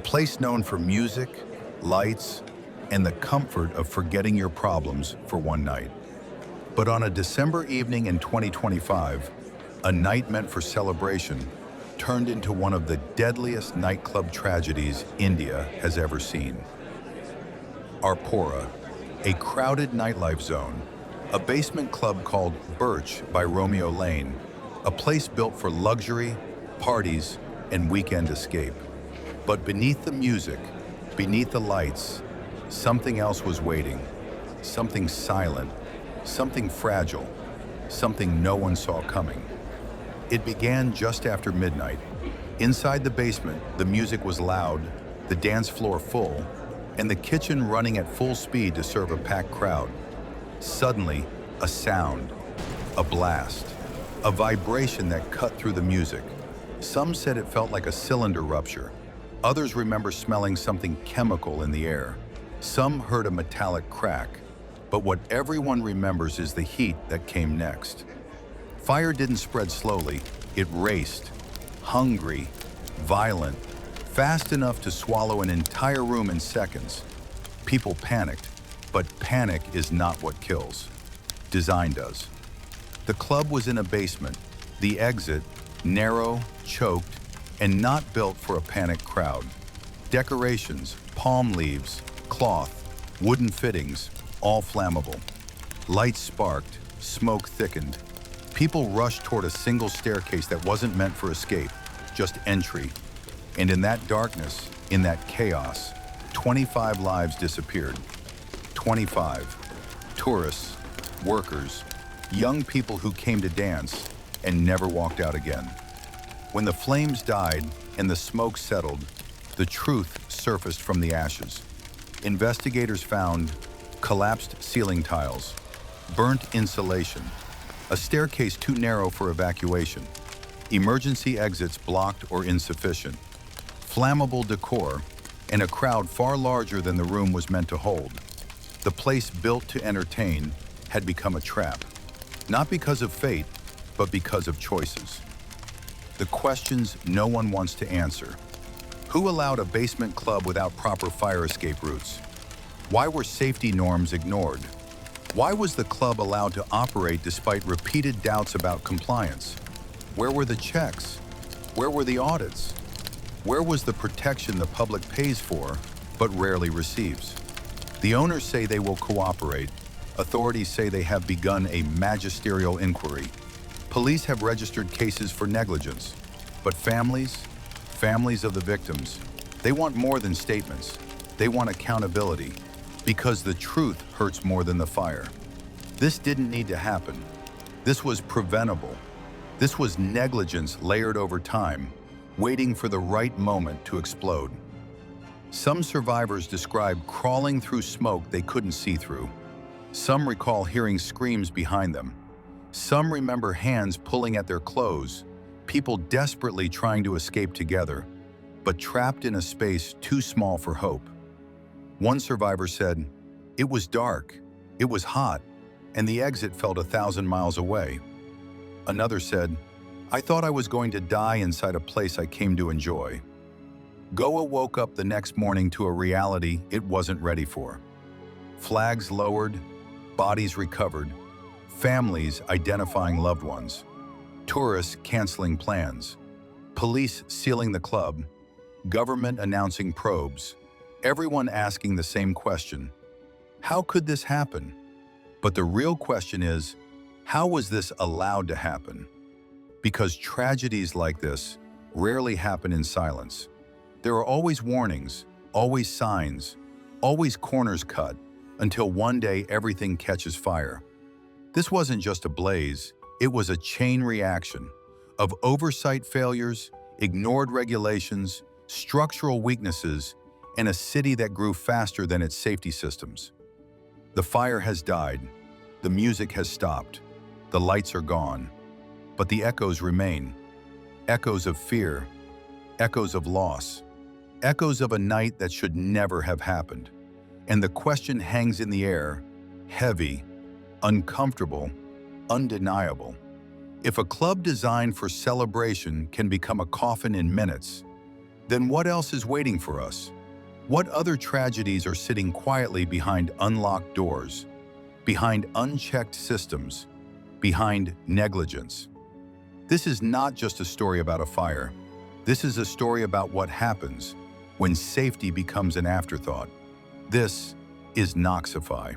place known for music, lights, and the comfort of forgetting your problems for one night. But on a December evening in 2025, a night meant for celebration turned into one of the deadliest nightclub tragedies India has ever seen. Arpora, a crowded nightlife zone, a basement club called Birch by Romeo Lane, a place built for luxury, parties, and weekend escape. But beneath the music, beneath the lights, something else was waiting. Something silent, something fragile, something no one saw coming. It began just after midnight. Inside the basement, the music was loud, the dance floor full, and the kitchen running at full speed to serve a packed crowd. Suddenly, a sound, a blast, a vibration that cut through the music. Some said it felt like a cylinder rupture. Others remember smelling something chemical in the air. Some heard a metallic crack. But what everyone remembers is the heat that came next. Fire didn't spread slowly, it raced. Hungry, violent, fast enough to swallow an entire room in seconds. People panicked, but panic is not what kills. Design does. The club was in a basement, the exit, narrow, choked, and not built for a panicked crowd. Decorations, palm leaves, cloth, wooden fittings, all flammable. Lights sparked, smoke thickened. People rushed toward a single staircase that wasn't meant for escape, just entry. And in that darkness, in that chaos, 25 lives disappeared. 25. Tourists, workers, young people who came to dance and never walked out again. When the flames died and the smoke settled, the truth surfaced from the ashes. Investigators found collapsed ceiling tiles, burnt insulation, a staircase too narrow for evacuation, emergency exits blocked or insufficient, flammable decor, and a crowd far larger than the room was meant to hold. The place built to entertain had become a trap, not because of fate, but because of choices. The questions no one wants to answer. Who allowed a basement club without proper fire escape routes? Why were safety norms ignored? Why was the club allowed to operate despite repeated doubts about compliance? Where were the checks? Where were the audits? Where was the protection the public pays for, but rarely receives? The owners say they will cooperate. Authorities say they have begun a magisterial inquiry. Police have registered cases for negligence. But families of the victims, they want more than statements. They want accountability. Because the truth hurts more than the fire. This didn't need to happen. This was preventable. This was negligence layered over time, waiting for the right moment to explode. Some survivors described crawling through smoke they couldn't see through. Some recall hearing screams behind them. Some remember hands pulling at their clothes, people desperately trying to escape together, but trapped in a space too small for hope. One survivor said, "It was dark, it was hot, and the exit felt 1,000 miles away." Another said, "I thought I was going to die inside a place I came to enjoy." Goa woke up the next morning to a reality it wasn't ready for. Flags lowered, bodies recovered, families identifying loved ones, tourists canceling plans, police sealing the club, government announcing probes. Everyone asking the same question: how could this happen? But the real question is, how was this allowed to happen? Because tragedies like this rarely happen in silence. There are always warnings, always signs, always corners cut, until one day everything catches fire. This wasn't just a blaze, it was a chain reaction of oversight failures, ignored regulations, structural weaknesses, and a city that grew faster than its safety systems. The fire has died, the music has stopped, the lights are gone, but the echoes remain. Echoes of fear, echoes of loss, echoes of a night that should never have happened. And the question hangs in the air, heavy, uncomfortable, undeniable. If a club designed for celebration can become a coffin in minutes, then what else is waiting for us? What other tragedies are sitting quietly behind unlocked doors, behind unchecked systems, behind negligence? This is not just a story about a fire. This is a story about what happens when safety becomes an afterthought. This is Noxify.